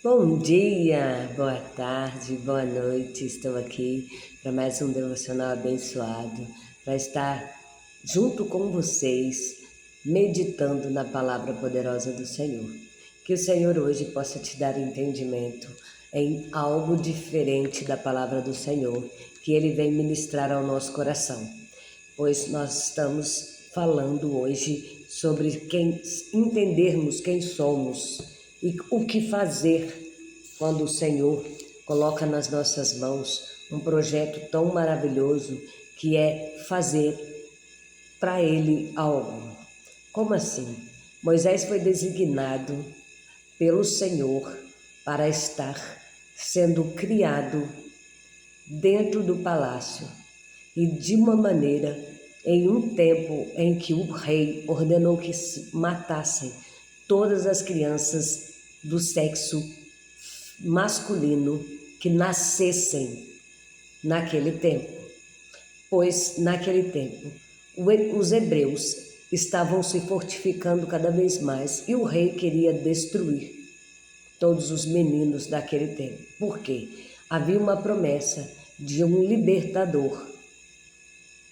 Bom dia, boa tarde, boa noite. Estou aqui para mais um devocional abençoado, para estar junto com vocês, meditando na palavra poderosa do Senhor. Que o Senhor hoje possa te dar entendimento em algo diferente da palavra do Senhor, que Ele vem ministrar ao nosso coração, pois nós estamos falando hoje sobre entendermos quem somos e o que fazer quando o Senhor coloca nas nossas mãos um projeto tão maravilhoso que é fazer para Ele algo. Como assim? Moisés foi designado pelo Senhor para estar sendo criado dentro do palácio e de uma maneira, em um tempo em que o rei ordenou que se matassem todas as crianças do sexo masculino que nascessem naquele tempo, pois naquele tempo os hebreus estavam se fortificando cada vez mais e o rei queria destruir todos os meninos daquele tempo. Por quê? Havia uma promessa de um libertador.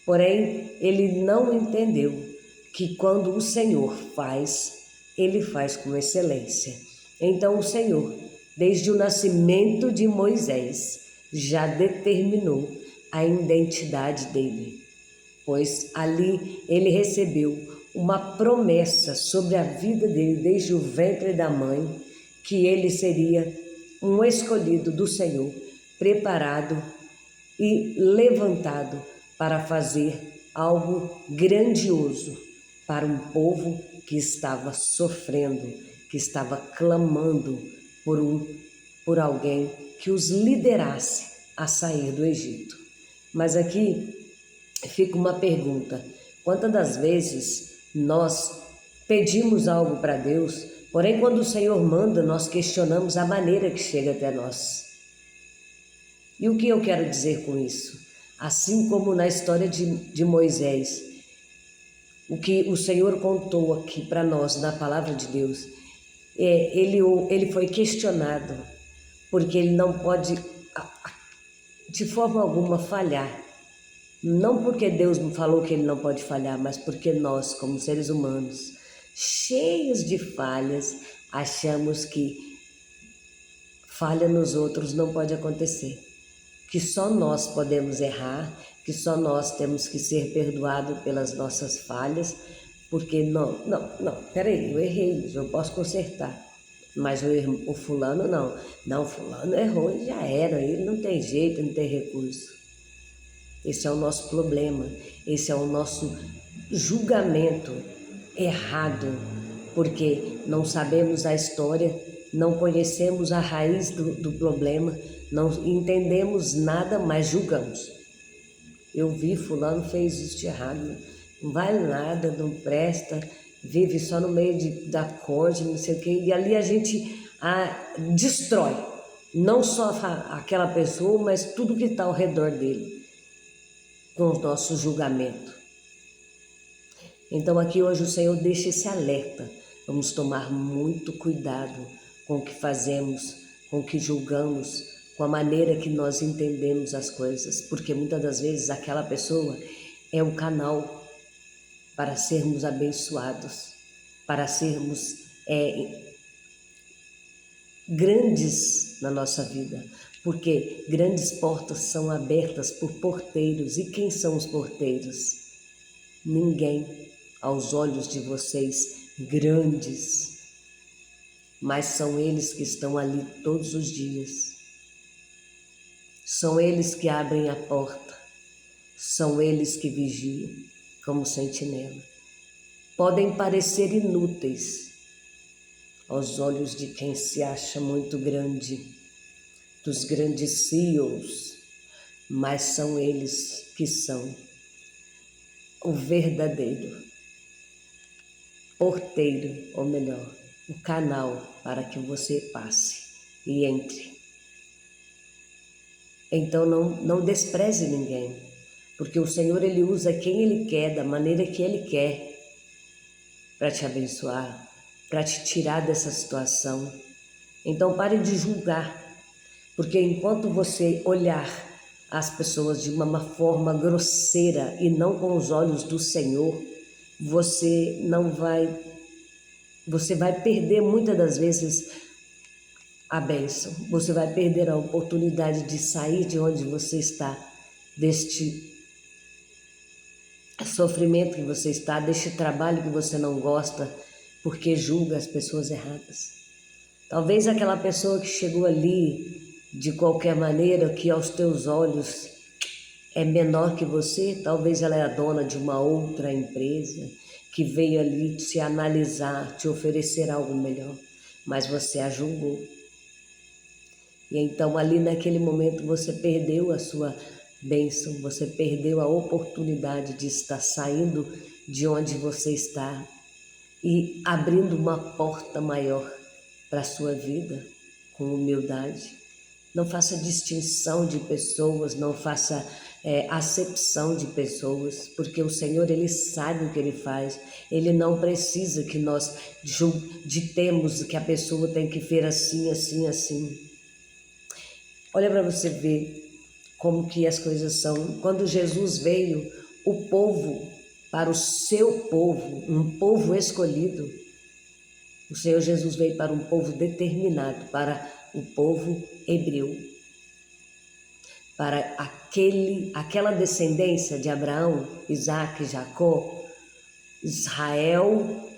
Porém, ele não entendeu que quando o Senhor faz, ele faz com excelência. Então o Senhor, desde o nascimento de Moisés, já determinou a identidade dele, pois ali ele recebeu uma promessa sobre a vida dele desde o ventre da mãe, que ele seria um escolhido do Senhor, preparado e levantado para fazer algo grandioso para um povo que estava sofrendo, que estava clamando por alguém que os liderasse a sair do Egito. Mas aqui fica uma pergunta: quantas das vezes nós pedimos algo para Deus, porém quando o Senhor manda, nós questionamos a maneira que chega até nós? E o que eu quero dizer com isso? Assim como na história de Moisés, o que o Senhor contou aqui para nós na palavra de Deus, ele foi questionado, porque ele não pode de forma alguma falhar. Não porque Deus me falou que ele não pode falhar, mas porque nós, como seres humanos, cheios de falhas, achamos que falha nos outros não pode acontecer, que só nós podemos errar, que só nós temos que ser perdoados pelas nossas falhas, porque peraí, eu errei, eu posso consertar, mas o fulano não, fulano errou e já era, ele não tem jeito, não tem recurso. Esse é o nosso problema, esse é o nosso julgamento errado, porque não sabemos a história, não conhecemos a raiz do problema, não entendemos nada, mas julgamos. Eu vi fulano fez isso de errado, não vale nada, não presta, vive só no meio da corte, não sei o quê, e ali a gente destrói, não só aquela pessoa, mas tudo que está ao redor dele, com o nosso julgamento. Então aqui hoje o Senhor deixa esse alerta. Vamos tomar muito cuidado com o que fazemos, com o que julgamos, com a maneira que nós entendemos as coisas, porque muitas das vezes aquela pessoa é o canal para sermos abençoados, para sermos grandes na nossa vida, porque grandes portas são abertas por porteiros. E quem são os porteiros? Ninguém aos olhos de vocês grandes, mas são eles que estão ali todos os dias. São eles que abrem a porta, são eles que vigiam como sentinela. Podem parecer inúteis aos olhos de quem se acha muito grande, dos grandes CEOs, mas são eles que são o verdadeiro porteiro, ou melhor, o canal para que você passe e entre. Então não despreze ninguém, porque o Senhor ele usa quem Ele quer, da maneira que Ele quer, para te abençoar, para te tirar dessa situação. Então pare de julgar, porque enquanto você olhar as pessoas de uma forma grosseira e não com os olhos do Senhor, você não vai, você vai perder muitas das vezes a bênção. Você vai perder a oportunidade de sair de onde você está, deste sofrimento que você está, deste trabalho que você não gosta, porque julga as pessoas erradas. Talvez aquela pessoa que chegou ali de qualquer maneira, que aos teus olhos é menor que você, talvez ela é a dona de uma outra empresa que veio ali te analisar, te oferecer algo melhor, mas você a julgou. E então ali naquele momento você perdeu a sua bênção, você perdeu a oportunidade de estar saindo de onde você está e abrindo uma porta maior para a sua vida com humildade. Não faça distinção de pessoas, não faça acepção de pessoas, porque o Senhor, Ele sabe o que Ele faz. Ele não precisa que nós ditemos que a pessoa tem que ser assim, assim, assim. Olha para você ver como que as coisas são. Quando Jesus veio, o povo, para o seu povo, um povo escolhido, o Senhor Jesus veio para um povo determinado, para o povo hebreu, para aquela descendência de Abraão, Isaac e Jacó. Israel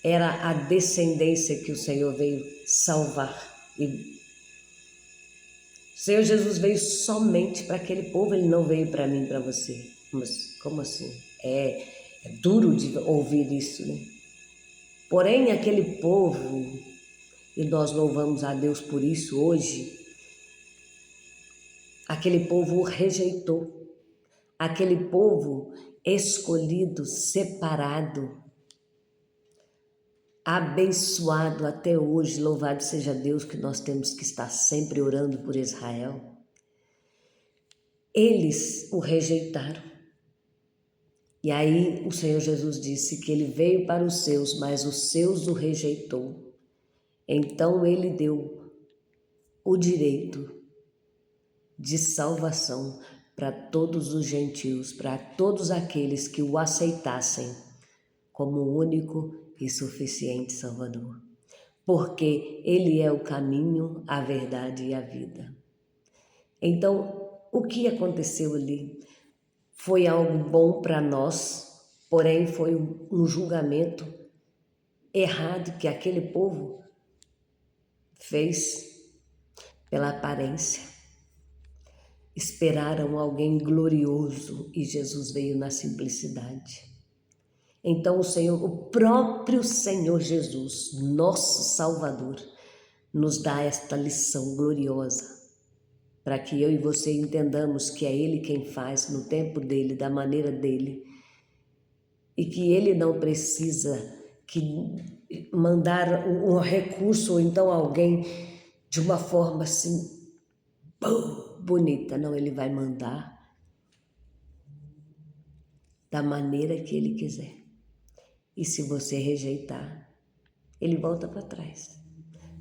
era a descendência que o Senhor veio salvar. E o Senhor Jesus veio somente para aquele povo, Ele não veio para mim e para você. Mas como assim? É duro de ouvir isso, né? Porém, aquele povo, e nós louvamos a Deus por isso hoje, aquele povo o rejeitou, aquele povo escolhido, separado, abençoado até hoje, louvado seja Deus, que nós temos que estar sempre orando por Israel. Eles o rejeitaram. E aí o Senhor Jesus disse que ele veio para os seus, mas os seus o rejeitou. Então ele deu o direito de salvação para todos os gentios, para todos aqueles que o aceitassem como o único e suficiente Salvador. Porque ele é o caminho, a verdade e a vida. Então, o que aconteceu ali? Foi algo bom para nós, porém foi um julgamento errado que aquele povo fez pela aparência. Esperaram alguém glorioso e Jesus veio na simplicidade. Então o próprio Senhor Jesus, nosso Salvador, nos dá esta lição gloriosa para que eu e você entendamos que é Ele quem faz no tempo dele, da maneira dele, e que Ele não precisa mandar um recurso ou então alguém de uma forma assim bonita. Não, Ele vai mandar da maneira que Ele quiser. E se você rejeitar, Ele volta para trás.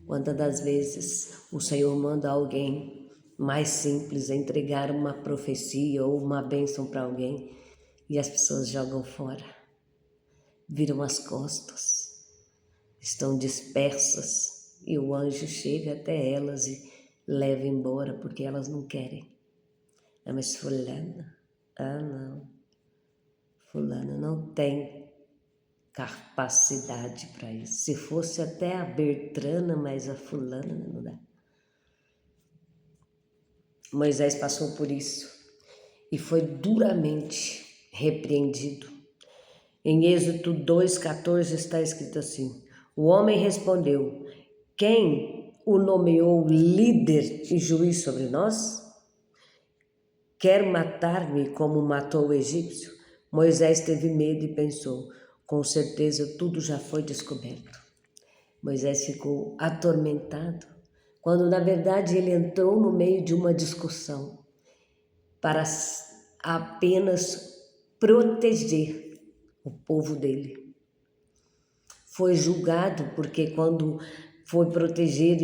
Quantas das vezes o Senhor manda alguém mais simples entregar uma profecia ou uma bênção para alguém e as pessoas jogam fora, viram as costas, estão dispersas e o anjo chega até elas e leva embora porque elas não querem. Mas fulana, não, fulana não tem capacidade para isso. Se fosse até a Bertrana, mas a fulana não dá. Moisés passou por isso e foi duramente repreendido. Em Êxodo 2,14 está escrito assim: o homem respondeu: quem o nomeou líder e juiz sobre nós? Quer matar-me como matou o egípcio? Moisés teve medo e pensou: com certeza tudo já foi descoberto. Moisés ficou atormentado, quando na verdade ele entrou no meio de uma discussão para apenas proteger o povo dele. Foi julgado porque quando foi proteger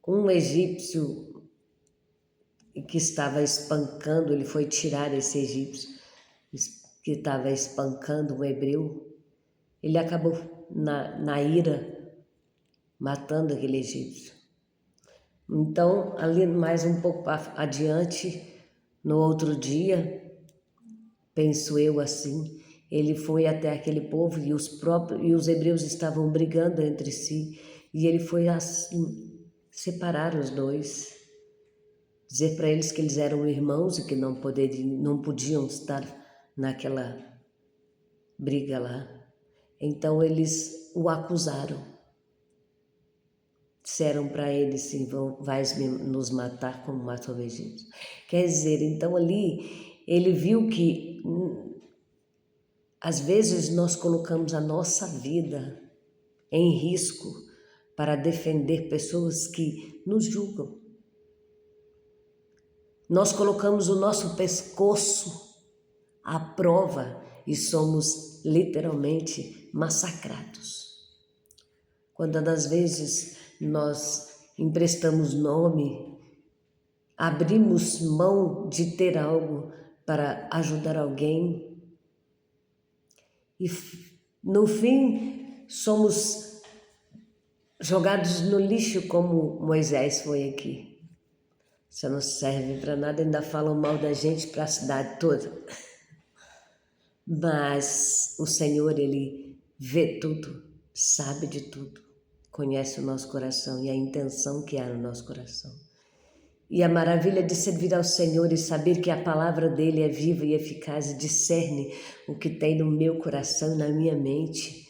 um egípcio que estava espancando, ele foi tirar esse egípcio que estava espancando um hebreu. Ele acabou, na ira, matando aquele egípcio. Então, ali mais um pouco adiante, no outro dia, penso eu assim, ele foi até aquele povo e os hebreus estavam brigando entre si, e ele foi assim, separar os dois, dizer para eles que eles eram irmãos e que não podiam estar naquela briga lá. Então eles o acusaram. Disseram para ele assim, vais nos matar como matou o egípcio. Quer dizer, então ali ele viu que às vezes nós colocamos a nossa vida em risco para defender pessoas que nos julgam. Nós colocamos o nosso pescoço à prova e somos literalmente massacrados. Quando das vezes nós emprestamos nome, abrimos mão de ter algo para ajudar alguém e no fim somos jogados no lixo como Moisés foi aqui. Isso não serve para nada, ainda falam mal da gente para a cidade toda. Mas o Senhor, Ele vê tudo, sabe de tudo, conhece o nosso coração e a intenção que há no nosso coração. E a maravilha de servir ao Senhor e saber que a palavra dEle é viva e eficaz e discerne o que tem no meu coração e na minha mente,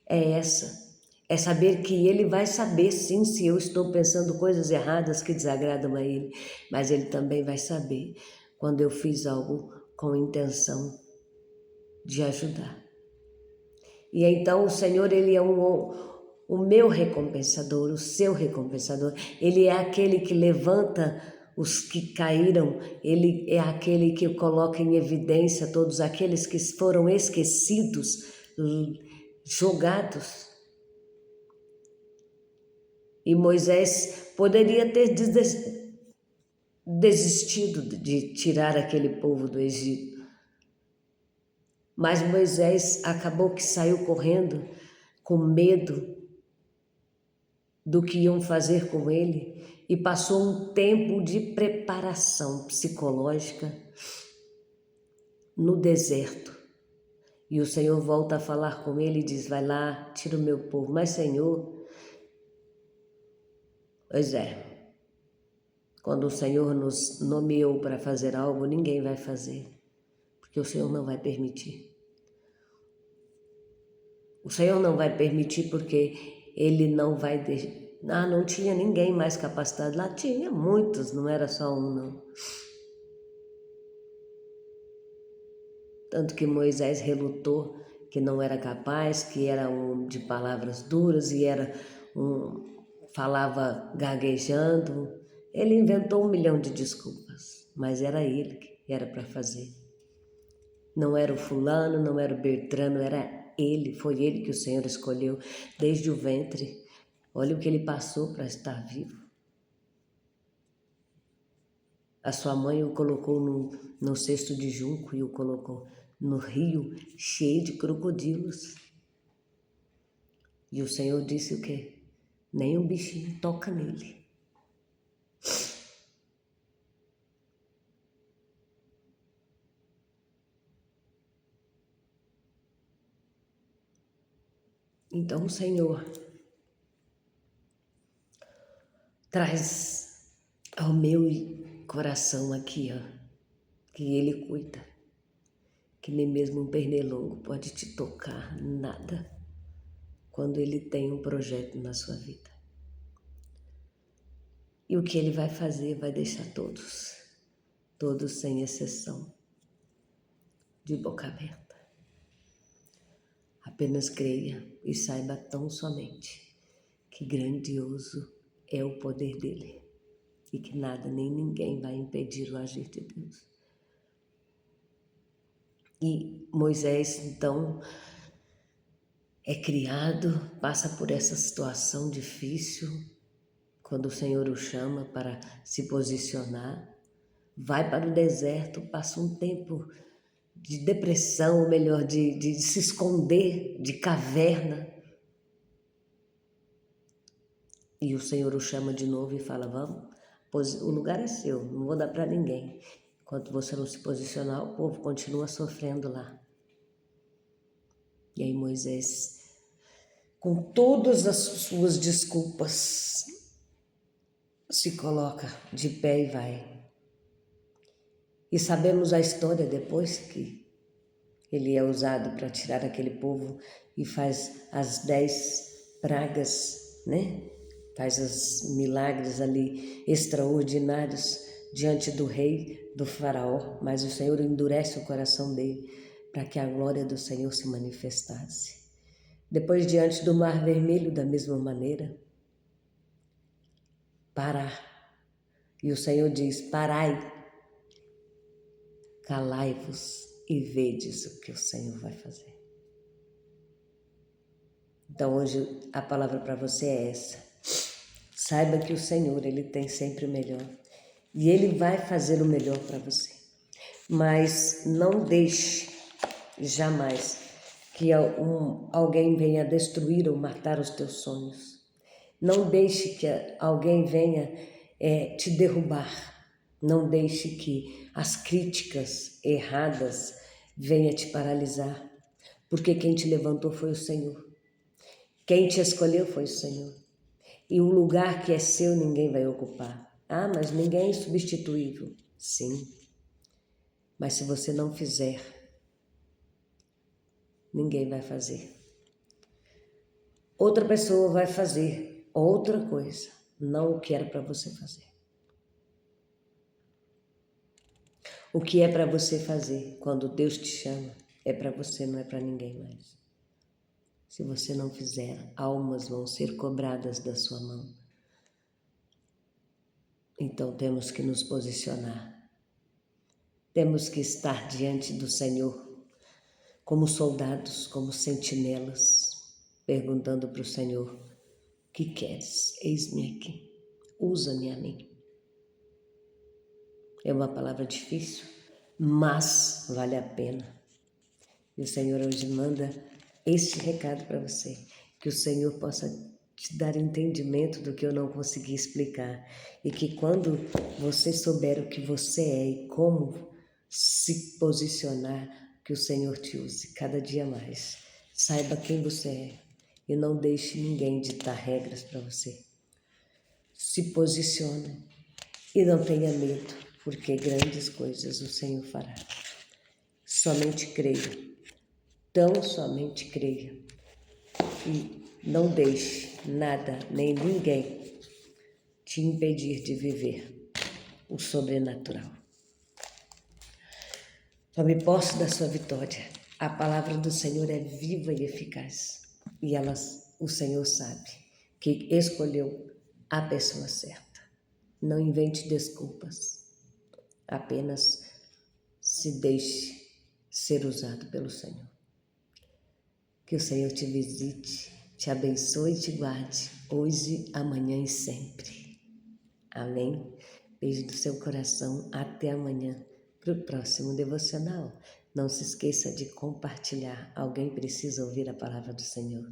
é essa. É saber que Ele vai saber sim se eu estou pensando coisas erradas que desagradam a Ele, mas Ele também vai saber quando eu fiz algo com intenção de ajudar. E então o Senhor, Ele é o meu recompensador, o seu recompensador. Ele é aquele que levanta os que caíram, Ele é aquele que coloca em evidência todos aqueles que foram esquecidos, jogados. E Moisés poderia ter desistido de tirar aquele povo do Egito. Mas Moisés acabou que saiu correndo com medo do que iam fazer com ele e passou um tempo de preparação psicológica no deserto. E o Senhor volta a falar com ele e diz, vai lá, tira o meu povo. Mas Senhor, pois é, quando o Senhor nos nomeou para fazer algo, ninguém vai fazer, porque o Senhor não vai permitir. O Senhor não vai permitir porque Ele não vai deixar. Não tinha ninguém mais capacitado. Lá tinha muitos, não era só um, não. Tanto que Moisés relutou que não era capaz, que era um de palavras duras e falava gaguejando. Ele inventou 1 milhão de desculpas, mas era ele que era para fazer. Não era o fulano, não era o Bertrano, era ele, foi ele que o Senhor escolheu desde o ventre. Olha o que ele passou para estar vivo. A sua mãe o colocou no cesto de junco e o colocou no rio cheio de crocodilos. E o Senhor disse o quê? Nem um bichinho toca nele. Então o Senhor traz ao meu coração aqui, que Ele cuida, que nem mesmo um pernilongo pode te tocar, nada, quando Ele tem um projeto na sua vida. E o que Ele vai fazer vai deixar todos sem exceção, de boca aberta. Apenas creia e saiba tão somente que grandioso é o poder dEle e que nada nem ninguém vai impedir o agir de Deus. E Moisés, então, é criado, passa por essa situação difícil, quando o Senhor o chama para se posicionar, vai para o deserto, passa um tempo de depressão, ou melhor, de se esconder, de caverna. E o Senhor o chama de novo e fala, vamos, pois o lugar é seu, não vou dar para ninguém. Enquanto você não se posicionar, o povo continua sofrendo lá. E aí Moisés, com todas as suas desculpas, se coloca de pé e vai. E sabemos a história depois que ele é usado para tirar aquele povo e faz as 10 pragas, né? Faz os milagres ali extraordinários diante do rei, do faraó, mas o Senhor endurece o coração dele para que a glória do Senhor se manifestasse. Depois, diante do Mar Vermelho, da mesma maneira, parar. E o Senhor diz, parai, calai-vos e vedes o que o Senhor vai fazer. Então hoje a palavra para você é essa. Saiba que o Senhor, Ele tem sempre o melhor. E Ele vai fazer o melhor para você. Mas não deixe jamais que alguém venha destruir ou matar os teus sonhos. Não deixe que alguém venha te derrubar. Não deixe que as críticas erradas venham te paralisar. Porque quem te levantou foi o Senhor. Quem te escolheu foi o Senhor. E o lugar que é seu ninguém vai ocupar. Ah, mas ninguém é insubstituível. Sim. Mas se você não fizer, ninguém vai fazer. Outra pessoa vai fazer outra coisa, não o que era para você fazer. O que é para você fazer quando Deus te chama é para você, não é para ninguém mais. Se você não fizer, almas vão ser cobradas da sua mão. Então temos que nos posicionar. Temos que estar diante do Senhor como soldados, como sentinelas, perguntando para o Senhor, o que queres? Eis-me aqui, usa-me a mim. É uma palavra difícil, mas vale a pena. E o Senhor hoje manda este recado para você, que o Senhor possa te dar entendimento do que eu não consegui explicar e que quando você souber o que você é e como se posicionar, que o Senhor te use cada dia mais. Saiba quem você é e não deixe ninguém ditar regras para você. Se posicione e não tenha medo, porque grandes coisas o Senhor fará. Somente creia, tão somente creia e não deixe nada nem ninguém te impedir de viver o sobrenatural. Tome posse da sua vitória. A palavra do Senhor é viva e eficaz. E o Senhor sabe que escolheu a pessoa certa. Não invente desculpas. Apenas se deixe ser usado pelo Senhor. Que o Senhor te visite, te abençoe e te guarde, hoje, amanhã e sempre. Amém? Beijo do seu coração. Até amanhã. Para o próximo devocional. Não se esqueça de compartilhar. Alguém precisa ouvir a palavra do Senhor.